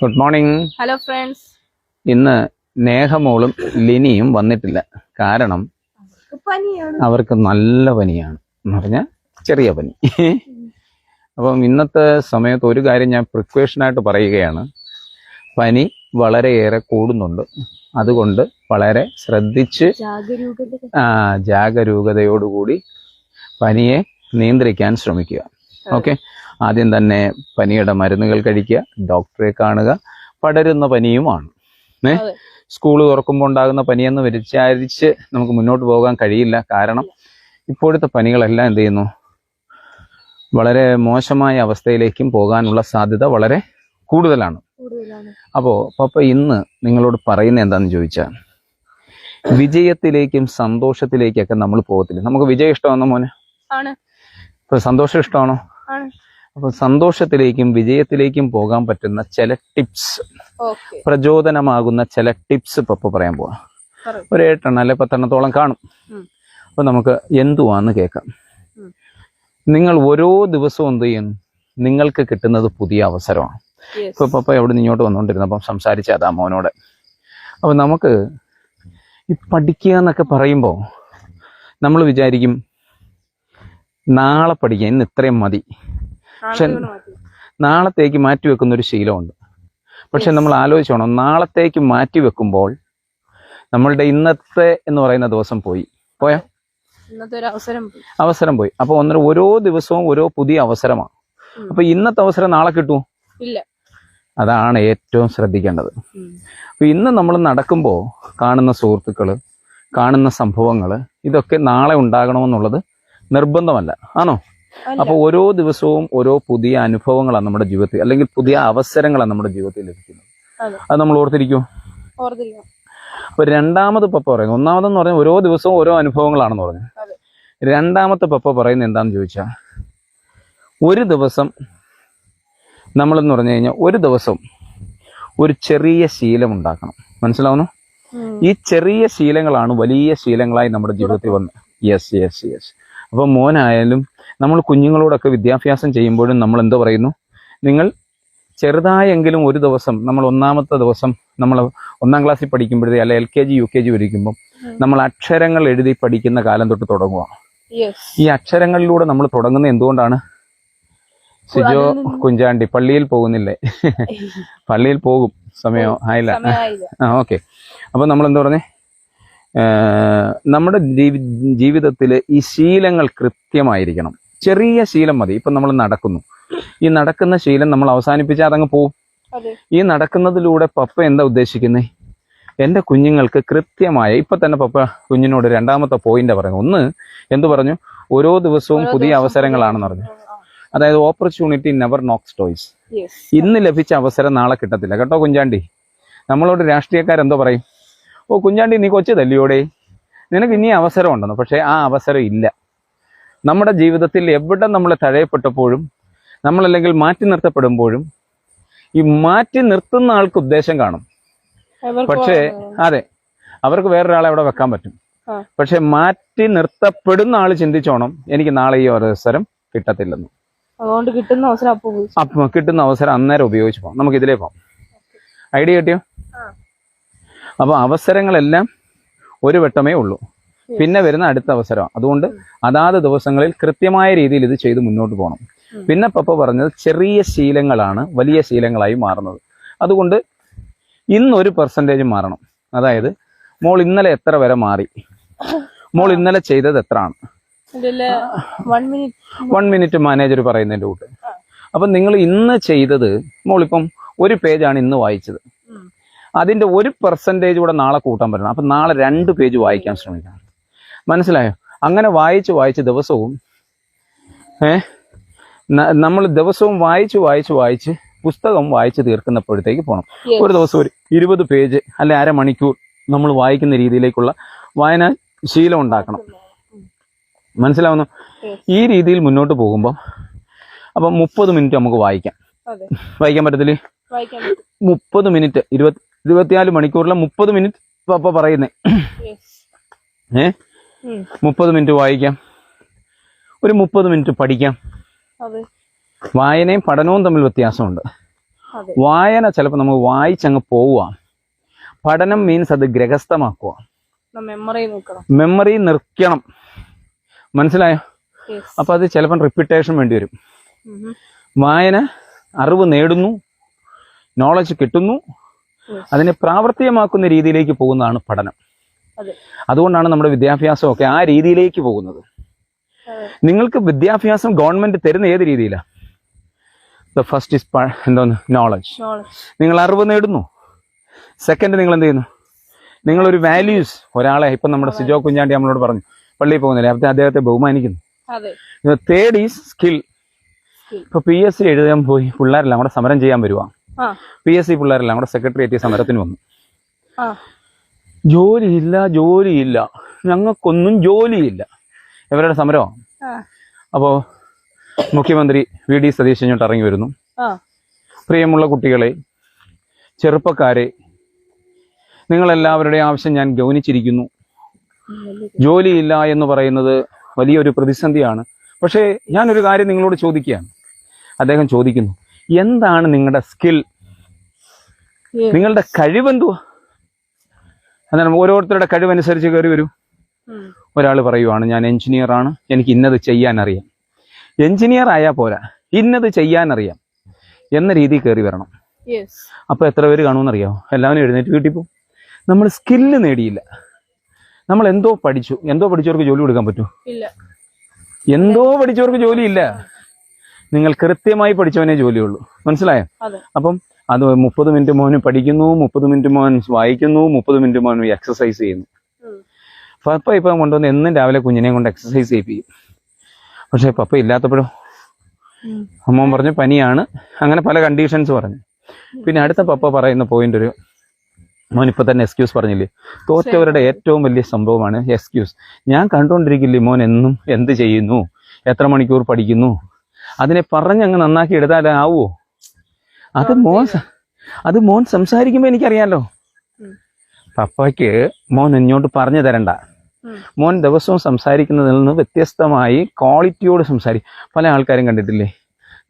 Good morning. Hello friends. ഇന്ന് നേഹമോളും ലിനിയും വന്നിട്ടില്ല. കാരണം അവർക്ക് നല്ല പനിയാണ് എന്ന് പറഞ്ഞാൽ ചെറിയ പനി. അപ്പം ഇന്നത്തെ സമയത്ത് ഒരു കാര്യം ഞാൻ പ്രിക്വേഷനായിട്ട് പറയുകയാണ്. പനി വളരെയേറെ കൂടുന്നുണ്ട്. അതുകൊണ്ട് വളരെ ശ്രദ്ധിച്ച് ജാഗരൂകതയോടുകൂടി പനിയെ നിയന്ത്രിക്കാൻ ശ്രമിക്കുക. ഓക്കെ, ആദ്യം തന്നെ പനിയുടെ മരുന്നുകൾ കഴിക്കുക, ഡോക്ടറെ കാണുക. പടരുന്ന പനിയുമാണ്. സ്കൂൾ തുറക്കുമ്പോൾ ഉണ്ടാകുന്ന പനിയെന്ന് വിചാരിച്ച് നമുക്ക് മുന്നോട്ട് പോകാൻ കഴിയില്ല. കാരണം ഇപ്പോഴത്തെ പനികളെല്ലാം എന്ത് ചെയ്യുന്നു, വളരെ മോശമായ അവസ്ഥയിലേക്കും പോകാനുള്ള സാധ്യത വളരെ കൂടുതലാണ്. അപ്പോൾ പപ്പ ഇന്ന് നിങ്ങളോട് പറയുന്നത് എന്താണെന്ന് ചോദിച്ചാൽ, വിജയത്തിലേക്കും സന്തോഷത്തിലേക്കൊക്കെ നമ്മൾ പോകത്തില്ല. നമുക്ക് വിജയം ഇഷ്ടമാണോ മോനെ? ഇപ്പൊ സന്തോഷം ഇഷ്ടമാണോ? അപ്പൊ സന്തോഷത്തിലേക്കും വിജയത്തിലേക്കും പോകാൻ പറ്റുന്ന ചില ടിപ്സ്, പ്രചോദനമാകുന്ന ചില ടിപ്സ് പപ്പ പറയാൻ പോവാ. ഒരു 8 അല്ലെ 10 കാണും. അപ്പൊ നമുക്ക് എന്തുവാന്ന് കേൾക്കാം. നിങ്ങൾ ഓരോ ദിവസവും എന്ത് ചെയ്യും, നിങ്ങൾക്ക് കിട്ടുന്നത് പുതിയ അവസരമാണ്. ഇപ്പൊ പപ്പ എവിടെ ഇങ്ങോട്ട് വന്നുകൊണ്ടിരുന്നപ്പം സംസാരിച്ചതാ മോനോട്. അപ്പൊ നമുക്ക് ഈ പഠിക്കുക എന്നൊക്കെ പറയുമ്പോൾ നമ്മൾ വിചാരിക്കും നാളെ പഠിക്കുക, ഇന്ന് ഇത്രയും മതി. പക്ഷെ നാളത്തേക്ക് മാറ്റി വെക്കുന്ന ഒരു ശീലമുണ്ട്. പക്ഷെ നമ്മൾ ആലോചിച്ചോണം, നാളത്തേക്ക് മാറ്റി വെക്കുമ്പോൾ നമ്മളുടെ ഇന്നത്തെ എന്ന് പറയുന്ന ദിവസം പോയോ? അവസരം പോയി. അപ്പൊ ഓരോ ദിവസവും ഓരോ പുതിയ അവസരമാണ്. അപ്പൊ ഇന്നത്തെ അവസരം നാളെ കിട്ടുമോ? ഇല്ല. അതാണ് ഏറ്റവും ശ്രദ്ധിക്കേണ്ടത്. അപ്പൊ ഇന്ന് നമ്മൾ നടക്കുമ്പോൾ കാണുന്ന സുഹൃത്തുക്കള്, കാണുന്ന സംഭവങ്ങള്, ഇതൊക്കെ നാളെ ഉണ്ടാകണമെന്നുള്ളത് നിർബന്ധമല്ല, ആണോ? അപ്പൊ ഓരോ ദിവസവും ഓരോ പുതിയ അനുഭവങ്ങളാണ് നമ്മുടെ ജീവിതത്തിൽ, അല്ലെങ്കിൽ പുതിയ അവസരങ്ങളാണ് നമ്മുടെ ജീവിതത്തിൽ ലഭിക്കുന്നത്. അത് നമ്മൾ ഓർത്തിരിക്കും. അപ്പൊ രണ്ടാമത് പപ്പ പറയുന്നത്, ഒന്നാമതെന്ന് പറഞ്ഞാൽ ഓരോ ദിവസവും ഓരോ അനുഭവങ്ങളാണെന്ന് പറഞ്ഞു. രണ്ടാമത്തെ പപ്പ പറയുന്നത് എന്താണെന്ന് ചോദിച്ചാൽ, ഒരു ദിവസം നമ്മളെന്ന് പറഞ്ഞു കഴിഞ്ഞാൽ ഒരു ദിവസം ഒരു ചെറിയ ശീലം ഉണ്ടാക്കണം. മനസ്സിലാവുന്നു? ഈ ചെറിയ ശീലങ്ങളാണ് വലിയ ശീലങ്ങളായി നമ്മുടെ ജീവിതത്തിൽ വന്നത്. യെസ്. അപ്പൊ മോനായാലും നമ്മൾ കുഞ്ഞുങ്ങളോടൊക്കെ വിദ്യാഭ്യാസം ചെയ്യുമ്പോഴും നമ്മൾ എന്തോ പറയുന്നു, നിങ്ങൾ ചെറുതായെങ്കിലും ഒരു ദിവസം, നമ്മൾ ഒന്നാമത്തെ ദിവസം നമ്മൾ 1-ാം ക്ലാസ്സിൽ പഠിക്കുമ്പോഴേ, അല്ലെ LKG UKG പഠിക്കുമ്പോൾ നമ്മൾ അക്ഷരങ്ങൾ എഴുതി പഠിക്കുന്ന കാലം തൊട്ട് തുടങ്ങുക. ഈ അക്ഷരങ്ങളിലൂടെ നമ്മൾ തുടങ്ങുന്നത് എന്തുകൊണ്ടാണ്? സിജോ കുഞ്ചാണ്ടി പള്ളിയിൽ പോകുന്നില്ലേ? പള്ളിയിൽ പോകും, സമയം ആയില്ല. ഓക്കെ. അപ്പൊ നമ്മൾ എന്താ പറഞ്ഞേ, നമ്മുടെ ജീവിതത്തിൽ ഈ ശീലങ്ങൾ കൃത്യമായിരിക്കണം. ചെറിയ ശീലം മതി. ഇപ്പൊ നമ്മൾ നടക്കുന്നു, ഈ നടക്കുന്ന ശീലം നമ്മൾ അവസാനിപ്പിച്ചാൽ അതങ്ങ് പോവും. ഈ നടക്കുന്നതിലൂടെ പപ്പ എന്താ ഉദ്ദേശിക്കുന്നത്, എന്റെ കുഞ്ഞുങ്ങൾക്ക് കൃത്യമായ, ഇപ്പൊ തന്നെ പപ്പ കുഞ്ഞിനോട് രണ്ടാമത്തെ പോയിന്റ് പറഞ്ഞു. ഒന്ന് എന്തു പറഞ്ഞു? ഓരോ ദിവസവും പുതിയ അവസരങ്ങളാണെന്ന് പറഞ്ഞു. അതായത് ഓപ്പർച്യൂണിറ്റി നെവർ നോക്സ് ടോയ്സ്. ഇന്ന് ലഭിച്ച അവസരം നാളെ കിട്ടത്തില്ല കേട്ടോ കുഞ്ചാണ്ടി. നമ്മളോട് രാഷ്ട്രീയക്കാരെന്തോ പറയും, ഓ കുഞ്ഞാണ്ടി നീ കൊച്ചു തല്ലിയോടെ, നിനക്ക് ഇനി അവസരം ഉണ്ടെന്ന്. പക്ഷെ ആ അവസരം ഇല്ല. നമ്മുടെ ജീവിതത്തിൽ എവിടെ നമ്മൾ തഴയപ്പെട്ടപ്പോഴും, നമ്മളല്ലെങ്കിൽ മാറ്റി നിർത്തപ്പെടുമ്പോഴും, ഈ മാറ്റി നിർത്തുന്ന ആൾക്ക് ഉദ്ദേശം കാണും. പക്ഷേ അതെ, അവർക്ക് വേറൊരാളെ അവിടെ വെക്കാൻ പറ്റും. പക്ഷെ മാറ്റി നിർത്തപ്പെടുന്ന ആള് ചിന്തിച്ചോണം, എനിക്ക് നാളെ ഈ അവസരം കിട്ടത്തില്ലെന്ന്. അതുകൊണ്ട് കിട്ടുന്ന അവസരം അന്നേരം ഉപയോഗിച്ച് പോകാം. നമുക്ക് ഇതിലേ പോകാം. ഐഡിയ കിട്ടിയോ? അപ്പൊ അവസരങ്ങളെല്ലാം ഒരു വട്ടമേ ഉള്ളൂ, പിന്നെ വരുന്ന അടുത്ത അവസരം. അതുകൊണ്ട് അതാത് ദിവസങ്ങളിൽ കൃത്യമായ രീതിയിൽ ഇത് ചെയ്ത് മുന്നോട്ട് പോകണം. പിന്നെ പപ്പ പറഞ്ഞത് ചെറിയ ശീലങ്ങളാണ് വലിയ ശീലങ്ങളായി മാറുന്നത്. അതുകൊണ്ട് ഇന്നൊരു % മാറണം. അതായത് മോൾ ഇന്നലെ എത്ര വരെ മാറി, മോൾ ഇന്നലെ ചെയ്തത് എത്ര ആണ്, 1 മിനിറ്റ് മാനേജർ പറയുന്നതിന്റെ കൂട്ട്. അപ്പൊ നിങ്ങൾ ഇന്ന് ചെയ്തത്, മോളിപ്പം ഒരു പേജാണ് ഇന്ന് വായിച്ചത്, അതിന്റെ 1% കൂടെ നാളെ കൂട്ടാൻ പറ്റണം. അപ്പൊ നാളെ 2 പേജ് വായിക്കാൻ ശ്രമിക്കണം. മനസ്സിലായോ? അങ്ങനെ വായിച്ച് ദിവസവും നമ്മൾ ദിവസവും വായിച്ച് പുസ്തകം വായിച്ച് തീർക്കുന്നപ്പോഴത്തേക്ക് പോകണം. ഒരു ദിവസം ഒരു 20 പേജ് അല്ലെ അരമണിക്കൂർ നമ്മൾ വായിക്കുന്ന രീതിയിലേക്കുള്ള വായന ശീലം ഉണ്ടാക്കണം. മനസ്സിലാവുന്നു? ഈ രീതിയിൽ മുന്നോട്ട് പോകുമ്പോൾ അപ്പം 30 മിനിറ്റ് നമുക്ക് വായിക്കാൻ പറ്റത്തില്ലേ? 30 മിനിറ്റ് 24 മണിക്കൂറിലെ 30 മിനിറ്റ് പപ്പ പറയുന്നേ. 30 മിനിറ്റ് വായിക്കാം, ഒരു 30 മിനിറ്റ് പഠിക്കാം. വായനയും പഠനവും തമ്മിൽ വ്യത്യാസമുണ്ട്. വായന ചിലപ്പോൾ നമുക്ക് വായിച്ചങ്ങ് പോവുക. പഠനം മീൻസ് അത് ഗ്രഹസ്ഥമാക്കുക, മെമ്മറി നിർക്കണം. മനസ്സിലായോ? അപ്പൊ അത് ചിലപ്പം റിപ്പീറ്റേഷൻ വേണ്ടി വരും. വായന അറിവ് നേടുന്നു, നോളജ് കിട്ടുന്നു, അതിനെ പ്രാവർത്തികമാക്കുന്ന രീതിയിലേക്ക് പോകുന്നതാണ് പഠനം. അതുകൊണ്ടാണ് നമ്മുടെ വിദ്യാഭ്യാസമൊക്കെ ആ രീതിയിലേക്ക് പോകുന്നത്. നിങ്ങൾക്ക് വിദ്യാഭ്യാസം ഗവൺമെന്റ് തരുന്ന ഏത് രീതിയിലാണ്? ദ ഫസ്റ്റ് ഇസ് എന്തോന്ന് നോളജ്. നിങ്ങൾ അറിവ് നേടുന്നു. സെക്കൻഡ്, നിങ്ങൾ എന്ത് ചെയ്യുന്നു? നിങ്ങളൊരു വാല്യൂസ്, ഒരാളെ ഇപ്പം നമ്മുടെ സിജോ കുഞ്ഞാണ്ടി നമ്മളോട് പറഞ്ഞു പള്ളിയിൽ പോകുന്നില്ല, അപ്പൊ അദ്ദേഹത്തെ ബഹുമാനിക്കുന്നു. Third is skill. ഇപ്പൊ PSC എഴുതാൻ പോയി പിള്ളേരെല്ലാം കൂടെ സമരം ചെയ്യാൻ വരുവാ. PSC പിള്ളേരെല്ലാം കൂടെ സെക്രട്ടേറിയറ്റ് സമരത്തിന് വന്നു. ജോലിയില്ല, ഞങ്ങൾക്കൊന്നും ജോലിയില്ല, ഇവരുടെ സമരമാണ്. അപ്പോ മുഖ്യമന്ത്രി VD സതീശൻ ഇങ്ങോട്ട് ഇറങ്ങി വരുന്നു. പ്രിയമുള്ള കുട്ടികളെ, ചെറുപ്പക്കാരെ, നിങ്ങളെല്ലാവരുടെയും ആവശ്യം ഞാൻ ഗൗനിച്ചിരിക്കുന്നു. ജോലിയില്ല എന്ന് പറയുന്നത് വലിയൊരു പ്രതിസന്ധിയാണ്. പക്ഷേ ഞാനൊരു കാര്യം നിങ്ങളോട് ചോദിക്കുകയാണ്. അദ്ദേഹം ചോദിക്കുന്നു, എന്താണ് നിങ്ങളുടെ സ്കിൽ? നിങ്ങളുടെ കഴിവെന്തുവാ? അതാണ് ഓരോരുത്തരുടെ കഴിവനുസരിച്ച് കയറി വരൂ. ഒരാൾ പറയുവാണ്, ഞാൻ എഞ്ചിനീയർ ആണ്, എനിക്ക് ഇന്നത് ചെയ്യാൻ അറിയാം. എഞ്ചിനീയർ ആയാൽ പോരാ, ഇന്നത് ചെയ്യാൻ അറിയാം എന്ന രീതി കയറി വരണം. അപ്പൊ എത്ര പേര് കാണുമെന്നറിയാമോ? എല്ലാവരും എഴുന്നേറ്റ് വീട്ടിൽ പോകും. നമ്മൾ സ്കില്ല് നേടിയില്ല. നമ്മൾ എന്തോ പഠിച്ചവർക്ക് ജോലി കൊടുക്കാൻ പറ്റൂ? എന്തോ പഠിച്ചവർക്ക് ജോലിയില്ല. നിങ്ങൾ കൃത്യമായി പഠിച്ചവനേ ജോലിയുള്ളൂ. മനസ്സിലായോ? അപ്പം അത് 30 മിനിറ്റ് മോന് പഠിക്കുന്നു, 30 മിനിറ്റ് മോൻ വായിക്കുന്നു, 30 മിനിറ്റ് മോൻ എക്സസൈസ് ചെയ്യുന്നു. പപ്പ ഇപ്പം കൊണ്ടുവന്ന് എന്നും രാവിലെ കുഞ്ഞിനെയും കൊണ്ട് എക്സസൈസ് ചെയ്യിപ്പിക്കും. പക്ഷെ പപ്പ ഇല്ലാത്തപ്പോഴും അമ്മ പറഞ്ഞു പനിയാണ്, അങ്ങനെ പല കണ്ടീഷൻസ് പറഞ്ഞു. പിന്നെ അടുത്ത പപ്പ പറയുന്ന പോയിന്റ്, ഒരു മോൻ ഇപ്പൊ തന്നെ എക്സ്ക്യൂസ് പറഞ്ഞില്ലേ, തോറ്റവരുടെ ഏറ്റവും വലിയ സംഭവമാണ് എക്സ്ക്യൂസ്. ഞാൻ കണ്ടുകൊണ്ടിരിക്കില്ലേ മോൻ എന്നും എന്ത് ചെയ്യുന്നു, എത്ര മണിക്കൂർ പഠിക്കുന്നു, അതിനെ പറഞ്ഞങ്ങ് നന്നാക്കി എടുത്താലാവോ? അത് മോൻ സംസാരിക്കുമ്പോ എനിക്കറിയാലോ. പപ്പയ്ക്ക് മോൻ ഇങ്ങോട്ട് പറഞ്ഞു തരണ്ട. മോൻ ദിവസവും സംസാരിക്കുന്നതിൽ നിന്ന് വ്യത്യസ്തമായി ക്വാളിറ്റിയോട് സംസാരിക്കും. പല ആൾക്കാരും കണ്ടിട്ടില്ലേ,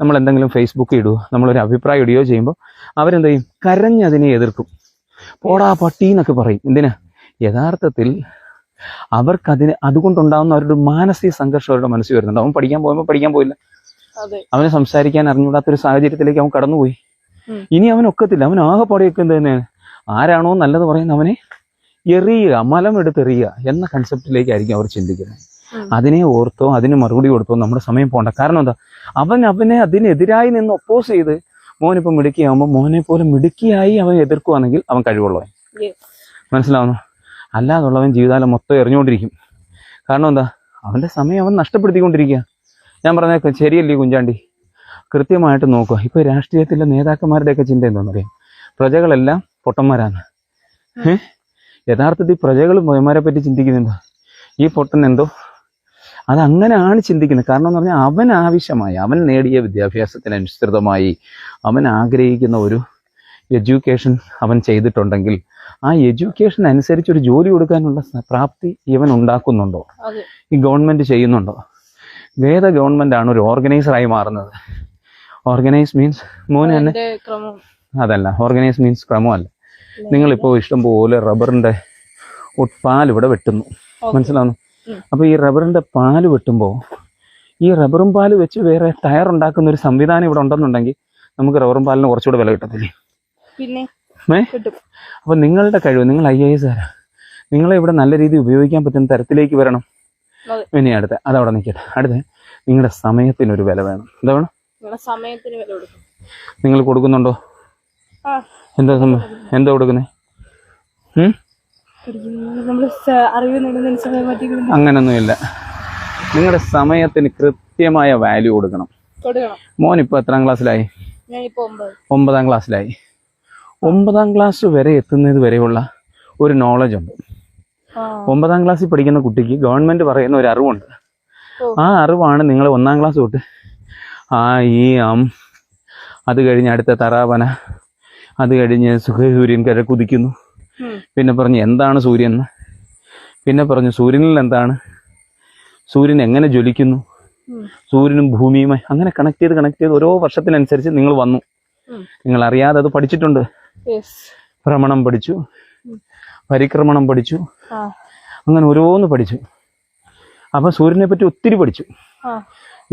നമ്മൾ എന്തെങ്കിലും ഫേസ്ബുക്കിൽ ഇടുകയോ നമ്മളൊരു അഭിപ്രായം ഇടുകയോ ചെയ്യുമ്പോൾ അവരെന്ത് ചെയ്യും? കരഞ്ഞതിനെ എതിർക്കും. പോടാ പട്ടി എന്നൊക്കെ പറയും. എന്തിനാ? യഥാർത്ഥത്തിൽ അതുകൊണ്ടുണ്ടാകുന്ന അവരുടെ മാനസിക സംഘർഷം അവരുടെ മനസ്സിൽ വരുന്നുണ്ട്. അവൻ പഠിക്കാൻ പോകുമ്പോൾ പഠിക്കാൻ പോയില്ല, അവന് സംസാരിക്കാൻ അറിഞ്ഞുകൂടാത്തൊരു സാഹചര്യത്തിലേക്ക് അവൻ കടന്നുപോയി. ഇനി അവനൊക്കത്തില്ല, അവൻ ആകെ പാടിയൊക്കെ എന്ത് തന്നെയാണ്, ആരാണോ നല്ലത് പറയുന്നത് അവനെ എറിയുക, മലം എടുത്തെറിയുക എന്ന കൺസെപ്റ്റിലേക്കായിരിക്കും അവർ ചിന്തിക്കുന്നത്. അതിനെ ഓർത്തോ അതിന് മറുപടി കൊടുത്തോ നമ്മുടെ സമയം പോകണ്ട. കാരണം എന്താ? അവനെ അതിനെതിരായി നിന്ന് ഒപ്പോസ് ചെയ്ത് മോനിപ്പോൾ മിടുക്കിയാകുമ്പോൾ മോനെ പോലെ മിടുക്കിയായി അവൻ എതിർക്കുവാണെങ്കിൽ അവൻ കഴിവുള്ളവൻ. മനസ്സിലാവുന്നു? അല്ലാതുള്ളവൻ ജീവിതകാലം മൊത്തം എറിഞ്ഞുകൊണ്ടിരിക്കും. കാരണം എന്താ? അവന്റെ സമയം അവൻ നഷ്ടപ്പെടുത്തിക്കൊണ്ടിരിക്കുക. ഞാൻ പറഞ്ഞ ശരിയല്ലേ കുഞ്ചാണ്ടി? കൃത്യമായിട്ട് നോക്കുക. ഇപ്പൊ രാഷ്ട്രീയത്തിലെ നേതാക്കന്മാരുടെയൊക്കെ ചിന്ത എന്താണെന്നറിയാം? പ്രജകളെല്ലാം പൊട്ടന്മാരാണ്. യഥാർത്ഥത്തിൽ പ്രജകൾ പൊയ്മാരെ പറ്റി ചിന്തിക്കുന്നെന്തോ, ഈ പൊട്ടൻ എന്തോ, അതങ്ങനെയാണ് ചിന്തിക്കുന്നത്. കാരണം എന്ന് പറഞ്ഞാൽ അവൻ ആവശ്യമായി, അവൻ നേടിയ വിദ്യാഭ്യാസത്തിനനുസൃതമായി അവൻ ആഗ്രഹിക്കുന്ന ഒരു എഡ്യൂക്കേഷൻ അവൻ ചെയ്തിട്ടുണ്ടെങ്കിൽ ആ എഡ്യൂക്കേഷൻ അനുസരിച്ച് ഒരു ജോലി കൊടുക്കാനുള്ള പ്രാപ്തി ഇവൻ ഉണ്ടാക്കുന്നുണ്ടോ? ഈ ഗവൺമെന്റ് ചെയ്യുന്നുണ്ടോ? വേദ ഗവൺമെന്റ് ആണ് ഒരു ഓർഗനൈസറായി മാറുന്നത്. ഓർഗനൈസ് മീൻസ് മോന് തന്നെ അതല്ല, ഓർഗനൈസ് മീൻസ് ക്രമമല്ല. നിങ്ങളിപ്പോൾ ഇഷ്ടംപോലെ റബ്ബറിന്റെ പാൽ ഇവിടെ വെട്ടുന്നു, മനസ്സിലാവുന്നു? അപ്പൊ ഈ റബ്ബറിന്റെ പാല് വെട്ടുമ്പോൾ ഈ റബ്ബറും പാല് വെച്ച് വേറെ ടയർ ഉണ്ടാക്കുന്ന ഒരു സംവിധാനം ഇവിടെ ഉണ്ടെന്നുണ്ടെങ്കിൽ നമുക്ക് റബ്ബറും പാലിന് കുറച്ചുകൂടെ വില കിട്ടത്തില്ലേ? അപ്പൊ നിങ്ങളുടെ കഴിവ്, നിങ്ങൾ IAS ആരാ, നിങ്ങളെ ഇവിടെ നല്ല രീതിയിൽ ഉപയോഗിക്കാൻ പറ്റുന്ന തരത്തിലേക്ക് വരണം. ഇനി അതവിടെ നിൽക്കട്ടെ. അടുത്ത നിങ്ങളുടെ സമയത്തിനൊരു വില വേണം. എന്താ വേണം? നിങ്ങൾ കൊടുക്കുന്നുണ്ടോ? എന്താ കൊടുക്കുന്നേ? അങ്ങനൊന്നുമില്ല. നിങ്ങളുടെ സമയത്തിന് കൃത്യമായ വാല്യൂ കൊടുക്കണം. മോൻ ഇപ്പൊ എത്രാം ക്ലാസ്സിലായി? 9ാം ക്ലാസ്സിലായി. 9ാം ക്ലാസ് വരെ എത്തുന്നത് വരെയുള്ള ഒരു നോളജ് ഉണ്ട്. 9ാം ക്ലാസ്സിൽ പഠിക്കുന്ന കുട്ടിക്ക് ഗവൺമെന്റ് പറയുന്ന ഒരു അറിവുണ്ട്. ആ അറിവാണ് നിങ്ങൾ 1ാം ക്ലാസ് തൊട്ട് അത് കഴിഞ്ഞ് അടുത്ത തറാവന, അത് കഴിഞ്ഞ് സൂര്യൻ കിഴക്കുദിക്കുന്നു, പിന്നെ പറഞ്ഞു എന്താണ് സൂര്യൻ, പിന്നെ പറഞ്ഞു സൂര്യനിൽ എന്താണ്, സൂര്യൻ എങ്ങനെ ജ്വലിക്കുന്നു, സൂര്യനും ഭൂമിയുമായി അങ്ങനെ കണക്ട് ചെയ്ത് ഓരോ വർഷത്തിനനുസരിച്ച് നിങ്ങൾ വന്നു. നിങ്ങൾ അറിയാതെ അത് പഠിച്ചിട്ടുണ്ട്. ഭ്രമണം പഠിച്ചു, പരിക്രമണം പഠിച്ചു, അങ്ങനെ ഓരോന്ന് പഠിച്ചു. അപ്പൊ സൂര്യനെ പറ്റി ഒത്തിരി പഠിച്ചു.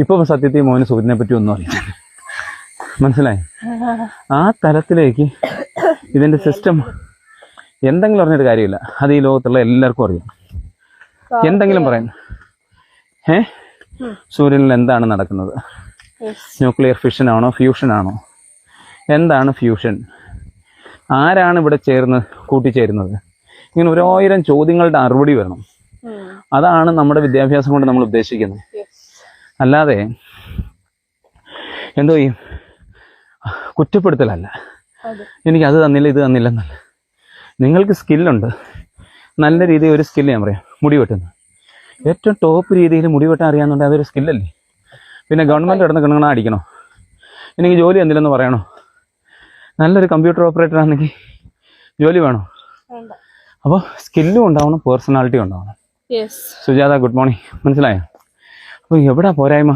ഇപ്പൊ സത്യത്തിൽ മോന് സൂര്യനെ പറ്റി ഒന്നും അറിയില്ല. മനസ്സിലായി? ആ തലത്തിലേക്ക് ഇതിന്റെ സിസ്റ്റം എന്തെങ്കിലും അറിഞ്ഞിട്ട് കാര്യമില്ല. അത് ഈ ലോകത്തുള്ള എല്ലാവർക്കും അറിയാം. എന്തെങ്കിലും പറയാൻ സൂര്യനിൽ എന്താണ് നടക്കുന്നത്? ന്യൂക്ലിയർ ഫിഷൻ ആണോ, ഫ്യൂഷൻ ആണോ? എന്താണ് ഫ്യൂഷൻ? ആരാണ് ഇവിടെ കൂട്ടിച്ചേരുന്നത്? ഇങ്ങനെ 1000 ചോദ്യങ്ങളുടെ മറുപടി വരണം. അതാണ് നമ്മുടെ വിദ്യാഭ്യാസം കൊണ്ട് നമ്മൾ ഉദ്ദേശിക്കുന്നത്. അല്ലാതെ എന്തോ ഈ കുറ്റപ്പെടുത്തലല്ല. എനിക്ക് അത് തന്നില്ല, ഇത് തന്നില്ല എന്നല്ല. നിങ്ങൾക്ക് സ്കില്ലുണ്ട്. നല്ല രീതിയിൽ ഒരു സ്കില്ല് ഞാൻ പറയാം, മുടി വെട്ടുന്നത്. ഏറ്റവും ടോപ്പ് രീതിയിൽ മുടി വെട്ടാൻ അറിയാമെന്നുണ്ടെങ്കിൽ അതൊരു സ്കില്ലല്ലേ? പിന്നെ ഗവൺമെൻറ് കിടന്ന് കിണങ്ങണ അടിക്കണോ? എനിക്ക് ജോലി എന്തില്ലെന്ന് പറയണോ? നല്ലൊരു കമ്പ്യൂട്ടർ ഓപ്പറേറ്റർ ആണെങ്കിൽ ജോലി വേണോ? അപ്പോൾ സ്കില്ലും ഉണ്ടാവണം, പേഴ്സണാലിറ്റിയും ഉണ്ടാവണം. Sujatha, good morning. മനസ്സിലായോ? അപ്പോൾ എവിടെ പോരായ്മ?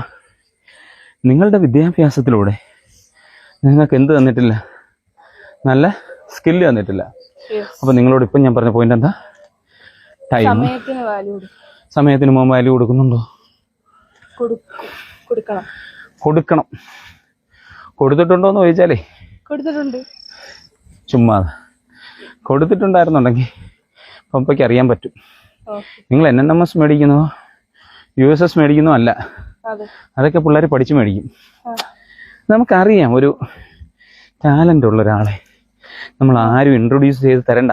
നിങ്ങളുടെ വിദ്യാഭ്യാസത്തിലൂടെ നിങ്ങൾക്ക് എന്ത് തന്നിട്ടില്ല? നല്ല സ്കില്ല് തന്നിട്ടില്ല. അപ്പോൾ നിങ്ങളോട് ഇപ്പം ഞാൻ പറഞ്ഞ പോയിന്റ് എന്താ? ടൈം. സമയത്തിന് മുമ്പ് വാല്യൂ കൊടുക്കുന്നുണ്ടോ? കൊടുക്കണം. കൊടുത്തിട്ടുണ്ടോ എന്ന് ചോദിച്ചാലേ കൊടുത്തിട്ടുണ്ട്. ചുമ്മാ കൊടുത്തിട്ടുണ്ടായിരുന്നുണ്ടെങ്കിൽ പപ്പയ്ക്ക് അറിയാൻ പറ്റും. നിങ്ങൾ NNMS മേടിക്കുന്നോ USS മേടിക്കുന്നോ അല്ല, അതൊക്കെ പിള്ളേർ പഠിച്ചു മേടിക്കും. നമുക്കറിയാം ഒരു ടാലൻ്റ് ഉള്ള ഒരാളെ നമ്മൾ ആരും ഇൻട്രൊഡ്യൂസ് ചെയ്ത് തരണ്ട.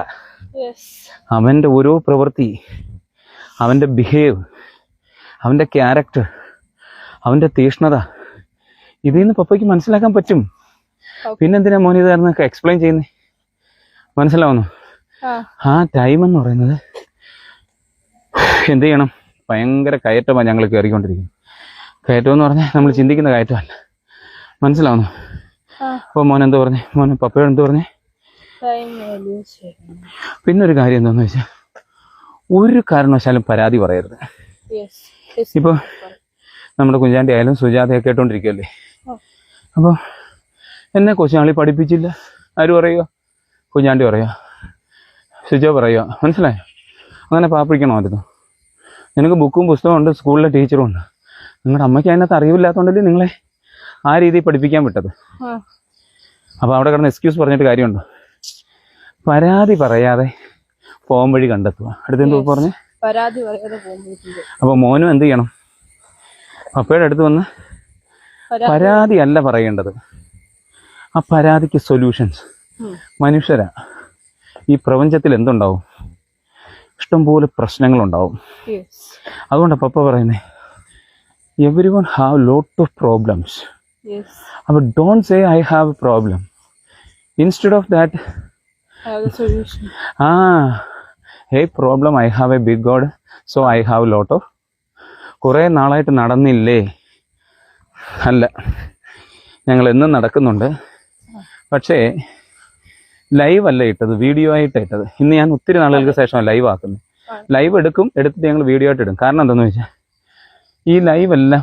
അവൻ്റെ ഓരോ പ്രവൃത്തി, അവൻ്റെ ബിഹേവ്, അവൻ്റെ ക്യാരക്ടർ, അവൻ്റെ തീഷ്ണത, ഇതിൽ നിന്ന് പപ്പയ്ക്ക് മനസ്സിലാക്കാൻ പറ്റും. പിന്നെന്തിനാ മോൻ ഇതായിരുന്നൊക്കെ എക്സ്പ്ലെയിൻ ചെയ്യുന്നേ? മനസ്സിലാവുന്നു? ആ ടൈം എന്ന് പറയുന്നത് എന്ത് ചെയ്യണം? ഭയങ്കര കയറ്റമാണ് ഞങ്ങൾ കയറിക്കൊണ്ടിരിക്കുന്നത്. കയറ്റം എന്ന് പറഞ്ഞാൽ നമ്മൾ ചിന്തിക്കുന്ന കയറ്റമല്ല. മനസ്സിലാവുന്നു? അപ്പോൾ മോൻ എന്തോ പറഞ്ഞേ? മോൻ പപ്പയോട് എന്തോ പറഞ്ഞേ? പിന്നൊരു കാര്യം എന്താണെന്ന് വെച്ചാൽ, ഒരു കാരണവശാലും പരാതി പറയരുത്. ഇപ്പോൾ നമ്മുടെ കുഞ്ഞാണ്ടി ആയാലും സുജാതയൊക്കെ കേട്ടോണ്ടിരിക്കുകയല്ലേ. അപ്പോൾ എന്നെ കൊച്ചാളി പഠിപ്പിച്ചില്ല ആര് പറയുക? കുഞ്ഞാണ്ടി പറയുക, സുജോ പറയുക. മനസ്സിലായോ? അങ്ങനെ പാപ്പിക്കണമായിരുന്നു. നിനക്ക് ബുക്കും പുസ്തകവും ഉണ്ട്, സ്കൂളിലെ ടീച്ചറും ഉണ്ട്. നിങ്ങളുടെ അമ്മയ്ക്ക് അതിനകത്ത് അറിവില്ലാത്തതുകൊണ്ടല്ലേ നിങ്ങളെ ആ രീതിയിൽ പഠിപ്പിക്കാൻ വിട്ടത്. അപ്പോൾ അവിടെ കിടന്ന് എക്സ്ക്യൂസ് പറഞ്ഞിട്ട് കാര്യമുണ്ടോ? പരാതി പറയാതെ പോകാൻ വഴി കണ്ടെത്തുക. അടുത്തെന്തോ പറഞ്ഞേ? അപ്പോൾ മോനും എന്ത് ചെയ്യണം? പപ്പയുടെ അടുത്ത് വന്ന് പരാതി അല്ല പറയേണ്ടത്. ആ പരാതിക്ക് സൊല്യൂഷൻസ്. മനുഷ്യരാ, ഈ പ്രപഞ്ചത്തിൽ എന്തുണ്ടാവും? ഇഷ്ടംപോലെ പ്രശ്നങ്ങളുണ്ടാവും. അതുകൊണ്ടാണ് പപ്പ പറയുന്നത്, everyone have lot of problems. But don't say I have a problem. Instead of that, have the solution. Hey problem, I have a big God, so I have lot of. കുറേ നാളായിട്ട് നടന്നില്ലേ? അല്ല, ഞങ്ങൾ എന്നും നടക്കുന്നുണ്ട്. പക്ഷേ ലൈവ് അല്ല ഇട്ടത്, video ആയിട്ട് ഇട്ടത്. ഇന്ന് ഞാൻ ഒത്തിരി നാളുകൾക്ക് ശേഷമാണ് ലൈവ് ആക്കുന്നത്. ലൈവ് എടുത്തിട്ട് ഞങ്ങൾ വീഡിയോ ആയിട്ട് ഇടും. കാരണം എന്താണെന്ന് വെച്ചാൽ, ഈ ലൈവ് എല്ലാം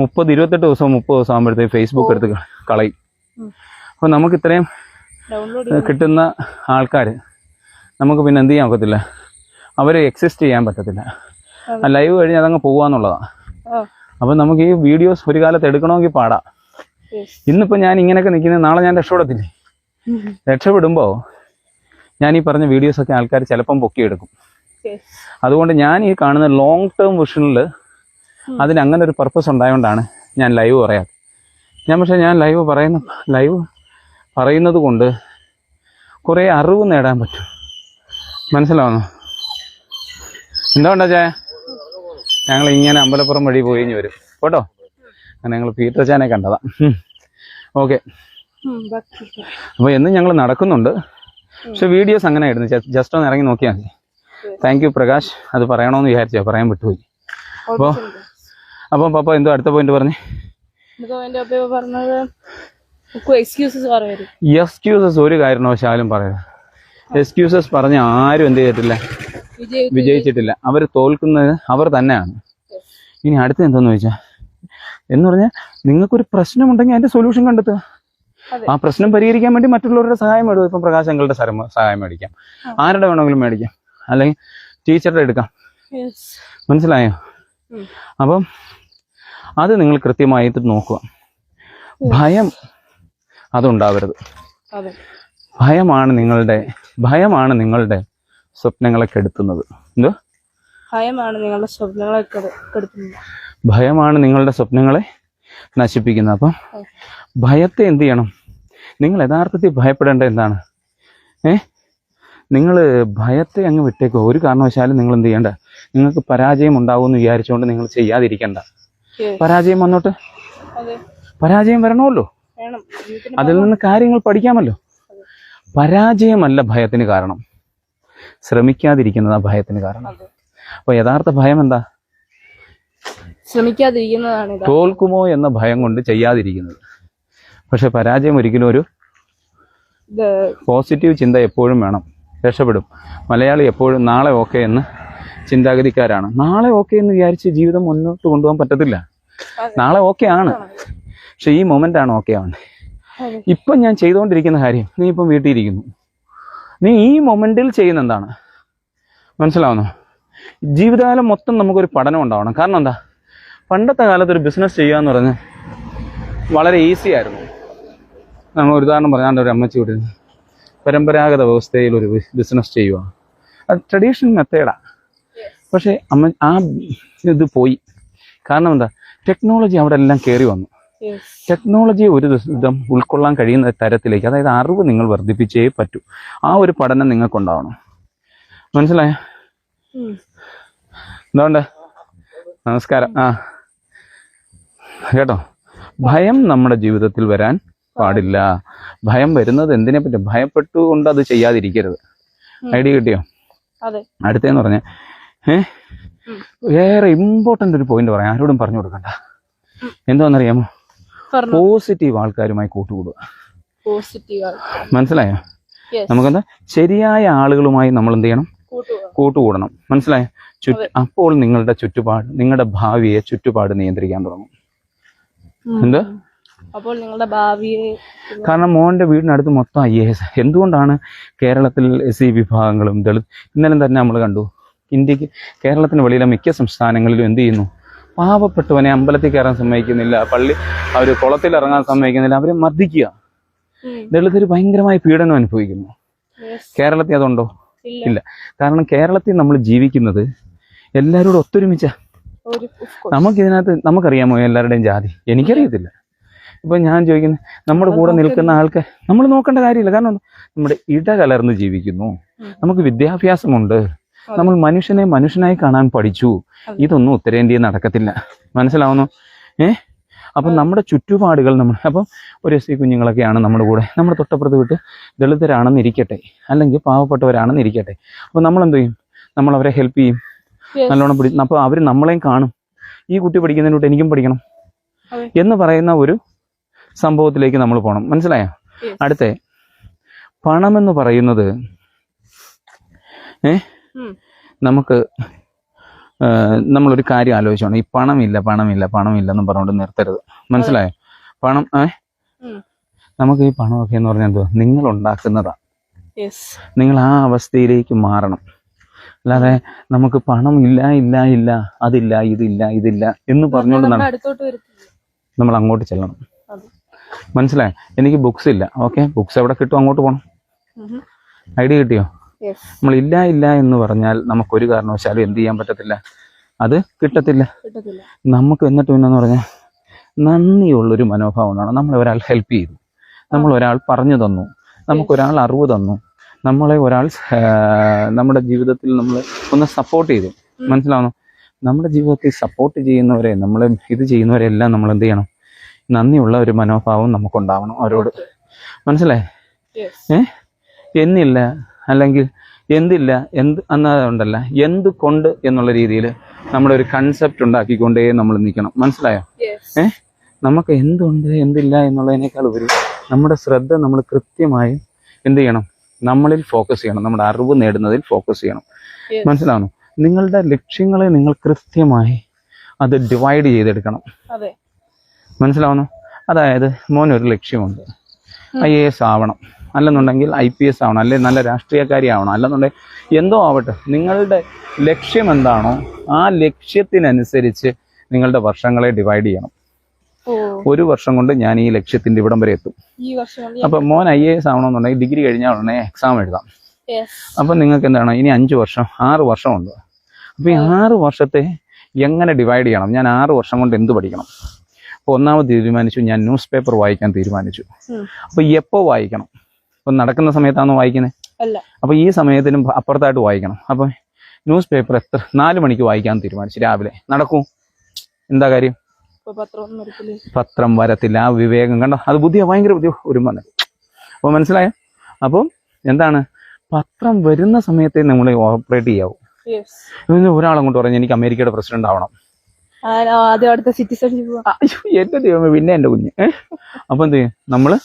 28 ദിവസം ആകുമ്പോഴത്തേക്ക് ഫേസ്ബുക്ക് എടുത്ത് കളയും. അപ്പോൾ നമുക്ക് ഇത്രയും കിട്ടുന്ന ആൾക്കാർ നമുക്ക് പിന്നെ എന്ത് ചെയ്യാൻ ഒക്കത്തില്ല, അവരെ എക്സിസ്റ്റ് ചെയ്യാൻ പറ്റത്തില്ല. ആ ലൈവ് കഴിഞ്ഞ് അതങ്ങ് പോവാന്നുള്ളതാണ്. അപ്പം നമുക്ക് ഈ വീഡിയോസ് ഒരു കാലത്ത് എടുക്കണമെങ്കിൽ പാടാം. ഇന്നിപ്പോൾ ഞാൻ ഇങ്ങനെയൊക്കെ നിൽക്കുന്നത്, നാളെ ഞാൻ രക്ഷപ്പെടത്തില്ലേ? രക്ഷപ്പെടുമ്പോൾ ഞാൻ ഈ പറഞ്ഞ വീഡിയോസൊക്കെ ആൾക്കാർ ചിലപ്പം പൊക്കിയെടുക്കും. അതുകൊണ്ട് ഞാൻ ഈ കാണുന്ന ലോങ് ടേം വിഷനിൽ അതിന് അങ്ങനെ ഒരു പർപ്പസ് ഉണ്ടായതുകൊണ്ടാണ് ഞാൻ ലൈവ് പറയാത്തത്. പക്ഷേ ഞാൻ ലൈവ് പറയുന്നത് കൊണ്ട് കുറേ അറിവ് നേടാൻ പറ്റും. മനസ്സിലാവുന്നു? എന്തുകൊണ്ടാ ചായ? ഞങ്ങൾ ഇങ്ങനെ അമ്പലപ്പുറം വഴി പോയി വരും കേട്ടോ. അങ്ങനെ ഞങ്ങൾ പീറ്റർ ചാനെ കണ്ടതാ. ഓക്കെ. അപ്പോൾ എന്നും ഞങ്ങൾ നടക്കുന്നുണ്ട്. പക്ഷെ വീഡിയോസ് അങ്ങനെ ആയിരുന്നു. ജസ്റ്റ് ഒന്ന് ഇറങ്ങി നോക്കിയാൽ മതി. താങ്ക് യു പ്രകാശ്, അത് പറയണമെന്ന് വിചാരിച്ചോ, പറയാൻ വിട്ടുപോയി. അപ്പം പപ്പ എന്തോ അടുത്ത പോയിന്റ് പറഞ്ഞേ? എക്സ്ക്യൂസസ് ഒരു കാരണവശാലും പറയരുത്. എക്സ്ക്യൂസസ് പറഞ്ഞ ആരും എന്ത് ചെയ്തിട്ടില്ല, വിജയിച്ചിട്ടില്ല. അവർ തോൽക്കുന്നത് അവർ തന്നെയാണ്. ഇനി അടുത്ത് എന്താന്ന് ചോദിച്ചാൽ, എന്ന് പറഞ്ഞാൽ നിങ്ങൾക്കൊരു പ്രശ്നമുണ്ടെങ്കിൽ അതിന്റെ സൊല്യൂഷൻ കണ്ടെത്തുക. ആ പ്രശ്നം പരിഹരിക്കാൻ വേണ്ടി മറ്റുള്ളവരുടെ സഹായം എടുക്കും. ഇപ്പം പ്രകാശങ്ങളുടെ സഹായം മേടിക്കാം, ആരുടെ വേണമെങ്കിലും മേടിക്കാം, അല്ലെങ്കിൽ ടീച്ചറുടെ എടുക്കാം. മനസ്സിലായോ? അപ്പം അത് നിങ്ങൾ കൃത്യമായിട്ട് നോക്കുക. ഭയം അതുണ്ടാവരുത്. ഭയമാണ് നിങ്ങളുടെ സ്വപ്നങ്ങളെ കെടുത്തുന്നത്. എന്തോ? ഭയമാണ് നിങ്ങളുടെ സ്വപ്നങ്ങളെ കെടുത്തുന്നത്. ഭയമാണ് നിങ്ങളുടെ സ്വപ്നങ്ങളെ നശിപ്പിക്കുന്നത്. അപ്പം ഭയത്തെ എന്ത് ചെയ്യണം? നിങ്ങൾ യഥാർത്ഥത്തിൽ ഭയപ്പെടേണ്ട എന്താണ്? നിങ്ങൾ ഭയത്തെ അങ്ങ് വിട്ടേക്കോ. ഒരു കാരണവശാലും നിങ്ങൾ എന്ത് ചെയ്യേണ്ട? നിങ്ങൾക്ക് പരാജയം ഉണ്ടാവുമെന്ന് വിചാരിച്ചുകൊണ്ട് നിങ്ങൾ ചെയ്യാതിരിക്കണ്ട. പരാജയം വന്നോട്ട്, പരാജയം വരണമല്ലോ, അതിൽ നിന്ന് കാര്യങ്ങൾ പഠിക്കാമല്ലോ. പരാജയമല്ല ഭയത്തിന് കാരണം, ശ്രമിക്കാതിരിക്കുന്നതാ ഭയത്തിന് കാരണം. അപ്പൊ യഥാർത്ഥ ഭയം എന്താ? ശ്രമിക്കാതിരിക്കുന്നതാണ്. തോൽക്കുമോ എന്ന ഭയം കൊണ്ട് ചെയ്യാതിരിക്കുന്നത്. പക്ഷെ പരാജയം ഒരിക്കലും ഒരു പോസിറ്റീവ് ചിന്ത എപ്പോഴും വേണം. രക്ഷപ്പെടും. മലയാളി എപ്പോഴും നാളെ ഓക്കെ എന്ന് ചിന്താഗതിക്കാരാണ്. നാളെ ഓക്കെ എന്ന് വിചാരിച്ച് ജീവിതം മുന്നോട്ട് കൊണ്ടുപോകാൻ പറ്റത്തില്ല. നാളെ ഓക്കെ ആണ്, പക്ഷെ ഈ മൊമെന്റ് ആണ് ഓക്കെ ആണ്. ഇപ്പം ഞാൻ ചെയ്തുകൊണ്ടിരിക്കുന്ന കാര്യം, നീ ഇപ്പം വീട്ടിൽ ഇരിക്കുന്നു, നീ ഈ മൊമെന്റിൽ ചെയ്യുന്ന എന്താണ്? മനസ്സിലാവുന്നു? ജീവിതകാലം മൊത്തം നമുക്കൊരു പഠനം ഉണ്ടാവണം. കാരണം എന്താ? പണ്ടത്തെ കാലത്ത് ഒരു ബിസിനസ് ചെയ്യുക എന്ന് പറഞ്ഞാൽ വളരെ ഈസി ആയിരുന്നു. നമ്മൾ ഒരു ഉദാഹരണം പറഞ്ഞാൽ ഒരു അമ്മച്ചി ഇവിടെ പരമ്പരാഗത വ്യവസ്ഥയിൽ ഒരു ബിസിനസ് ചെയ്യുക, അത് ട്രഡീഷണൽ മെത്തേഡാണ്. പക്ഷേ ആ ഇത് പോയി. കാരണം എന്താ? ടെക്നോളജി അവിടെ എല്ലാം കയറി വന്നു. ടെക്നോളജിയെ ഒരു വിധം ഉൾക്കൊള്ളാൻ കഴിയുന്ന തരത്തിലേക്ക്, അതായത് അറിവ് നിങ്ങൾ വർദ്ധിപ്പിച്ചേ പറ്റൂ. ആ ഒരു പഠനം നിങ്ങൾക്കുണ്ടാവണം. മനസ്സിലായോ? എന്തുകൊണ്ട്? നമസ്കാരം. കേട്ടോ, ഭയം നമ്മുടെ ജീവിതത്തിൽ വരാൻ പാടില്ല. ഭയം വരുന്നത് എന്തിനെ പറ്റി? ഭയപ്പെട്ടുകൊണ്ട് അത് ചെയ്യാതിരിക്കരുത്. ഐഡിയ കിട്ടിയോ? അടുത്തേന്ന് പറഞ്ഞ വേറെ ഇമ്പോർട്ടൻ്റ് ഒരു പോയിന്റ് പറയാം, ആരോടും പറഞ്ഞു കൊടുക്കണ്ട. എന്താണെന്നറിയാമോ? പോസിറ്റീവ് ആൾക്കാരുമായി കൂട്ടുകൂടുക. മനസ്സിലായോ? നമുക്കെന്താ, ശരിയായ ആളുകളുമായി നമ്മൾ എന്ത് ചെയ്യണം? കൂട്ടുകൂടണം. മനസ്സിലായോ? അപ്പോൾ നിങ്ങളുടെ ചുറ്റുപാട്, നിങ്ങളുടെ ഭാവിയെ ചുറ്റുപാട് നിയന്ത്രിക്കാൻ തുടങ്ങും. എന്ത്? അപ്പോൾ നിങ്ങളുടെ ഭാവിയെ, കാരണം മോന്റെ വീടിനടുത്ത് മൊത്തം IAS. എന്തുകൊണ്ടാണ് കേരളത്തിൽ SC വിഭാഗങ്ങളും ദളിത്? ഇന്നലെ തന്നെ നമ്മൾ കണ്ടു, കേരളത്തിന് വെളിയിലെ മിക്ക സംസ്ഥാനങ്ങളിലും എന്ത് ചെയ്യുന്നു? പാവപ്പെട്ടവനെ അമ്പലത്തിൽ കയറാൻ സമ്മതിക്കുന്നില്ല, അവർ കുളത്തിൽ ഇറങ്ങാൻ സമ്മതിക്കുന്നില്ല, അവരെ മർദ്ദിക്കുക. ദളിതർ ഭയങ്കരമായ പീഡനം അനുഭവിക്കുന്നു. കേരളത്തിൽ അതുണ്ടോ? ഇല്ല. കാരണം കേരളത്തിൽ നമ്മൾ ജീവിക്കുന്നത് എല്ലാവരോടും ഒത്തൊരുമിച്ച. നമുക്കിതിനകത്ത് നമുക്കറിയാമോ എല്ലാവരുടെയും ജാതി? എനിക്കറിയത്തില്ല. ഇപ്പൊ ഞാൻ ചോദിക്കുന്നത്, നമ്മുടെ കൂടെ നിൽക്കുന്ന ആൾക്കാർ നമ്മൾ നോക്കേണ്ട കാര്യമില്ല. കാരണം നമ്മുടെ ഇടകലർന്ന് ജീവിക്കുന്നു, നമുക്ക് വിദ്യാഭ്യാസമുണ്ട്, നമ്മൾ മനുഷ്യനെ മനുഷ്യനായി കാണാൻ പഠിച്ചു. ഇതൊന്നും ഉത്തരേന്ത്യയിൽ നടക്കത്തില്ല. മനസ്സിലാവുന്നു? അപ്പം നമ്മുടെ ചുറ്റുപാടുകൾ അപ്പം ഒരു SC കുഞ്ഞുങ്ങളൊക്കെയാണ് നമ്മുടെ കൂടെ, നമ്മുടെ തൊട്ടപ്പുറത്ത് വിട്ട് ദളിതരാണെന്നിരിക്കട്ടെ, അല്ലെങ്കിൽ പാവപ്പെട്ടവരാണെന്നിരിക്കട്ടെ, അപ്പം നമ്മളെന്ത് ചെയ്യും? നമ്മൾ അവരെ ഹെൽപ്പ് ചെയ്യും, നല്ലോണം അപ്പോൾ അവർ നമ്മളെയും കാണും. ഈ കുട്ടി പഠിക്കുന്നതിന് തൊട്ട് എനിക്കും പഠിക്കണം എന്ന് പറയുന്ന ഒരു സംഭവത്തിലേക്ക് നമ്മൾ പോകണം. മനസ്സിലായോ? അടുത്ത പണമെന്ന് പറയുന്നത് നമുക്ക് നമ്മളൊരു കാര്യം ആലോചിച്ചോണം. ഈ പണമില്ല എന്ന് പറഞ്ഞുകൊണ്ട് നിർത്തരുത്. മനസ്സിലായോ? പണം നമുക്ക് ഈ പണമൊക്കെ എന്ന് പറഞ്ഞാൽ എന്തുവാ? നിങ്ങൾ ഉണ്ടാക്കുന്നതാ. നിങ്ങൾ ആ അവസ്ഥയിലേക്ക് മാറണം. അല്ലാതെ നമുക്ക് പണം ഇല്ല അതില്ല ഇതില്ല എന്ന് പറഞ്ഞുകൊണ്ട് നമ്മൾ അങ്ങോട്ട് ചെല്ലണം. മനസ്സിലായോ? എനിക്ക് ബുക്സ് ഇല്ല. ഓക്കെ, ബുക്സ് എവിടെ കിട്ടും? അങ്ങോട്ട് പോകണം. ഐഡിയ കിട്ടിയോ? നമ്മൾ ഇല്ല എന്ന് പറഞ്ഞാൽ നമുക്കൊരു കാരണവശാലും എന്ത് ചെയ്യാൻ പറ്റത്തില്ല, അത് കിട്ടത്തില്ല. നമുക്ക് എന്നിട്ട് പിന്നെന്ന് പറഞ്ഞാൽ നന്ദിയുള്ളൊരു മനോഭാവം ഉണ്ടാവണം. നമ്മളെ ഒരാൾ ഹെൽപ്പ് ചെയ്തു, നമ്മൾ ഒരാൾ പറഞ്ഞു തന്നു, നമുക്കൊരാൾ അറിവ് തന്നു, നമ്മളെ ഒരാൾ നമ്മുടെ ജീവിതത്തിൽ നമ്മൾ ഒന്ന് സപ്പോർട്ട് ചെയ്തു. മനസ്സിലാവുന്നു? നമ്മുടെ ജീവിതത്തിൽ സപ്പോർട്ട് ചെയ്യുന്നവരെ, നമ്മളെ ഇത് ചെയ്യുന്നവരെല്ലാം നമ്മൾ എന്ത് ചെയ്യണം? നന്ദിയുള്ള ഒരു മനോഭാവം നമുക്കുണ്ടാവണം അവരോട്. മനസ്സിലായേ? എന്നില്ല അല്ലെങ്കിൽ എന്തില്ല എന്നതുണ്ടല്ല, എന്തുകൊണ്ട് എന്നുള്ള രീതിയിൽ നമ്മുടെ ഒരു കൺസെപ്റ്റ് ഉണ്ടാക്കിക്കൊണ്ടേ നമ്മൾ നിൽക്കണം. മനസ്സിലായോ? നമുക്ക് എന്തുണ്ട് എന്തില്ല എന്നുള്ളതിനേക്കാൾ ഉപരി നമ്മുടെ ശ്രദ്ധ നമ്മൾ കൃത്യമായി എന്ത് ചെയ്യണം? നമ്മളിൽ ഫോക്കസ് ചെയ്യണം, നമ്മുടെ അറിവ് നേടുന്നതിൽ ഫോക്കസ് ചെയ്യണം. മനസ്സിലാവുന്നു? നിങ്ങളുടെ ലക്ഷ്യങ്ങളെ നിങ്ങൾ കൃത്യമായി അത് ഡിവൈഡ് ചെയ്തെടുക്കണം. മനസ്സിലാവുന്നു? അതായത് മോനൊരു ലക്ഷ്യമുണ്ട്, IAS ആവണം, അല്ലെന്നുണ്ടെങ്കിൽ IPS ആവണം, അല്ലെങ്കിൽ നല്ല രാഷ്ട്രീയക്കാരി ആവണം, അല്ലെന്നുണ്ടെങ്കിൽ എന്തോ ആവട്ടെ. നിങ്ങളുടെ ലക്ഷ്യം എന്താണോ ആ ലക്ഷ്യത്തിനനുസരിച്ച് നിങ്ങളുടെ വർഷങ്ങളെ ഡിവൈഡ് ചെയ്യണം. ഒരു വർഷം കൊണ്ട് ഞാൻ ഈ ലക്ഷ്യത്തിന്റെ ഇവിടം വരെ എത്തും. അപ്പൊ മോൻ IAS ആവണമെന്നുണ്ടെങ്കിൽ ഡിഗ്രി കഴിഞ്ഞാൽ ഉടനെ എക്സാം എഴുതാം. അപ്പൊ നിങ്ങൾക്ക് എന്താണ് ഇനി 5 വർഷം 6 വർഷമുണ്ട്. അപ്പൊ ഈ 6 വർഷത്തെ എങ്ങനെ ഡിവൈഡ് ചെയ്യണം? ഞാൻ 6 വർഷം കൊണ്ട് എന്ത് പഠിക്കണം? അപ്പോൾ ഒന്നാമത് തീരുമാനിച്ചു, ഞാൻ ന്യൂസ് പേപ്പർ വായിക്കാൻ തീരുമാനിച്ചു. അപ്പൊ എപ്പോ വായിക്കണം? ഇപ്പൊ നടക്കുന്ന സമയത്താണോ വായിക്കുന്നത്? അപ്പൊ ഈ സമയത്തിനും അപ്പുറത്തായിട്ട് വായിക്കണം. അപ്പൊ ന്യൂസ് പേപ്പർ 4 മണിക്ക് വായിക്കാൻ തീരുമാനിച്ചു. രാവിലെ നടക്കും? എന്താ കാര്യം? പത്രം വരത്തില്ല. ആ വിവേകം കണ്ടോ, അത് ബുദ്ധിയാ, ഭയങ്കര ബുദ്ധിയോ ഒരു മന. അപ്പൊ മനസ്സിലായോ? അപ്പം എന്താണ്, പത്രം വരുന്ന സമയത്തെ നമ്മൾ ഓപ്പറേറ്റ് ചെയ്യാവൂ. ഒരാളങ്ങോട്ട് പറഞ്ഞു എനിക്ക് അമേരിക്കയുടെ പ്രസിഡന്റ് ആവണം, എന്റെ ദൈവമേ, പിന്നെ എന്റെ കുഞ്ഞ്. അപ്പൊ എന്ത് ചെയ്യും നമ്മള്?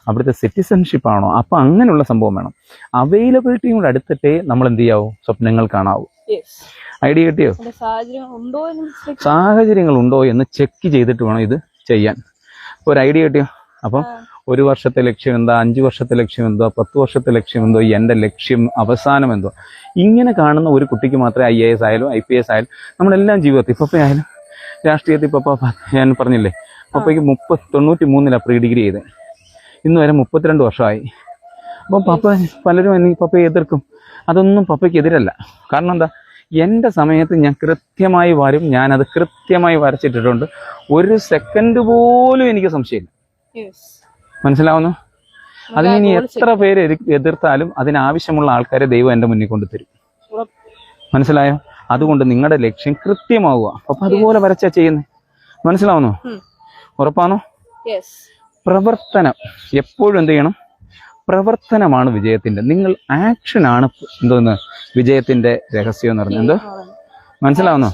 അവിടുത്തെ സിറ്റിസൺഷിപ്പ് ആണോ? അപ്പൊ അങ്ങനെയുള്ള സംഭവം വേണം. അവൈലബിലിറ്റിയും കൂടെ അടുത്തിട്ടേ നമ്മൾ എന്ത് ചെയ്യാവൂ, സ്വപ്നങ്ങൾ കാണാവൂ. ഐഡിയ കിട്ടിയോ? സാഹചര്യങ്ങൾ ഉണ്ടോ എന്ന് ചെക്ക് ചെയ്തിട്ട് വേണം ഇത് ചെയ്യാൻ. ഒരു ഐഡിയ കിട്ടിയോ? അപ്പം 1 വർഷത്തെ ലക്ഷ്യം എന്താ, 5 വർഷത്തെ ലക്ഷ്യം എന്തോ, 10 വർഷത്തെ ലക്ഷ്യം എന്തോ, എൻ്റെ ലക്ഷ്യം അവസാനം എന്തോ, ഇങ്ങനെ കാണുന്ന ഒരു കുട്ടിക്ക് മാത്രമേ IAS ആയാലും IPS ആയാലും നമ്മളെല്ലാം ജീവിതത്തിൽ പപ്പ ആയാലും രാഷ്ട്രീയത്തിൽ പപ്പ ഞാൻ പറഞ്ഞില്ലേ, പപ്പയ്ക്ക് 93 പ്രീ ഡിഗ്രി ചെയ്ത് ഇന്ന് വരെ 32 വർഷമായി. അപ്പം പപ്പ പലരും എനിക്ക് പപ്പയെ എതിർക്കും. അതൊന്നും പപ്പയ്ക്ക് എതിരല്ല. കാരണം എന്താ, എൻ്റെ സമയത്ത് ഞാൻ കൃത്യമായി വരും, ഞാനത് കൃത്യമായി വരച്ചിട്ടിട്ടുണ്ട്. 1 സെക്കൻഡ് പോലും എനിക്ക് സംശയമില്ല. മനസ്സിലാവുന്നു? അതിനി എത്ര പേര് എതിർത്താലും അതിനാവശ്യമുള്ള ആൾക്കാരെ ദൈവം എൻ്റെ മുന്നിൽ കൊണ്ട് തരും. മനസ്സിലായോ? അതുകൊണ്ട് നിങ്ങളുടെ ലക്ഷ്യം കൃത്യമാവുക. അപ്പൊ അതുപോലെ വരച്ചാ ചെയ്യുന്നത്. മനസ്സിലാവുന്നോ? ഉറപ്പാണോ? പ്രവർത്തനം എപ്പോഴും എന്ത് ചെയ്യണം? പ്രവർത്തനമാണ് വിജയത്തിന്റെ. നിങ്ങൾ ആക്ഷനാണ് എന്തോന്ന് വിജയത്തിന്റെ രഹസ്യം എന്ന് പറഞ്ഞത്. എന്തോ മനസ്സിലാവുന്നോ?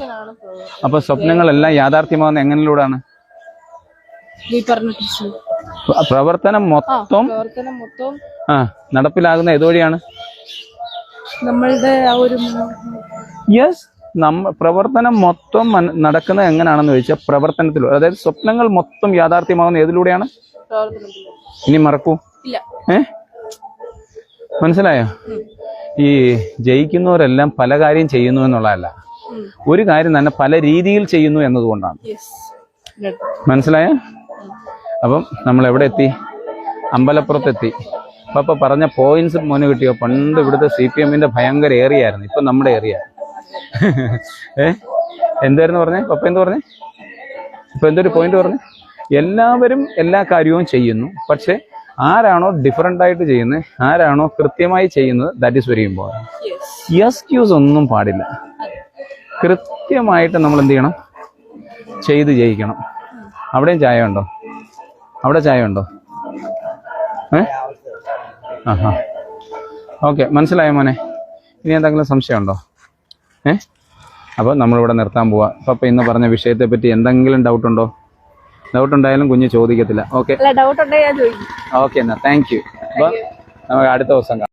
അപ്പൊ സ്വപ്നങ്ങളെല്ലാം യാഥാർത്ഥ്യമാവുന്ന എങ്ങനെയിലൂടെയാണ്? പ്രവർത്തനം മൊത്തം നടപ്പിലാകുന്ന ഏതുവഴിയാണ്? യെസ്, പ്രവർത്തനം മൊത്തം നടക്കുന്നത് എങ്ങനെയാണെന്ന് ചോദിച്ചാൽ പ്രവർത്തനത്തിലൂടെ. അതായത് സ്വപ്നങ്ങൾ മൊത്തം യാഥാർത്ഥ്യമാകുന്ന ഏതിലൂടെയാണ്? ഇനി മറക്കൂ. മനസ്സിലായോ? ഈ ജയിക്കുന്നവരെല്ലാം പല കാര്യം ചെയ്യുന്നു എന്നുള്ളതല്ല, ഒരു കാര്യം തന്നെ പല രീതിയിൽ ചെയ്യുന്നു എന്നതുകൊണ്ടാണ്. മനസ്സിലായോ? അപ്പം നമ്മൾ എവിടെ എത്തി? അമ്പലപ്പുറത്തെത്തി. അപ്പൊ പറഞ്ഞ പോയിന്റ്സ് മോന് കിട്ടിയോ? പണ്ട് ഇവിടുത്തെ CPM-ന്റെ ഭയങ്കര ഏറിയായിരുന്നു, ഇപ്പൊ നമ്മുടെ ഏറിയ. എന്തായിരുന്നു പറഞ്ഞേ? പപ്പ എന്ത് പറഞ്ഞേ? ഇപ്പൊ എന്തൊരു പോയിന്റ് പറഞ്ഞു? എല്ലാവരും എല്ലാ കാര്യവും ചെയ്യുന്നു, പക്ഷെ ആരാണോ ഡിഫറൻ്റ് ആയിട്ട് ചെയ്യുന്നത്, ആരാണോ കൃത്യമായി ചെയ്യുന്നത്, that is very important. Excuse ഒന്നും പാടില്ല. കൃത്യമായിട്ട് നമ്മൾ എന്ത് ചെയ്യണം? ചെയ്ത് ജയിക്കണം. അവിടെയും ചായ ഉണ്ടോ? അവിടെ ചായ ഉണ്ടോ? ആഹാ, ഓക്കെ, മനസ്സിലായോ മോനെ? ഇനി എന്തെങ്കിലും സംശയമുണ്ടോ? അപ്പോൾ നമ്മളിവിടെ നിർത്താൻ പോവാ. പപ്പ ഇന്ന് പറഞ്ഞ വിഷയത്തെ പറ്റി എന്തെങ്കിലും ഡൗട്ട് ഉണ്ടോ? ഡൗട്ട് ഉണ്ടായാലും കുഞ്ഞ് ചോദിക്കത്തില്ല. ഓക്കെ, ഓക്കെ, എന്നാ താങ്ക് യു. അപ്പോൾ നമുക്ക് അടുത്ത ദിവസം കാണാം.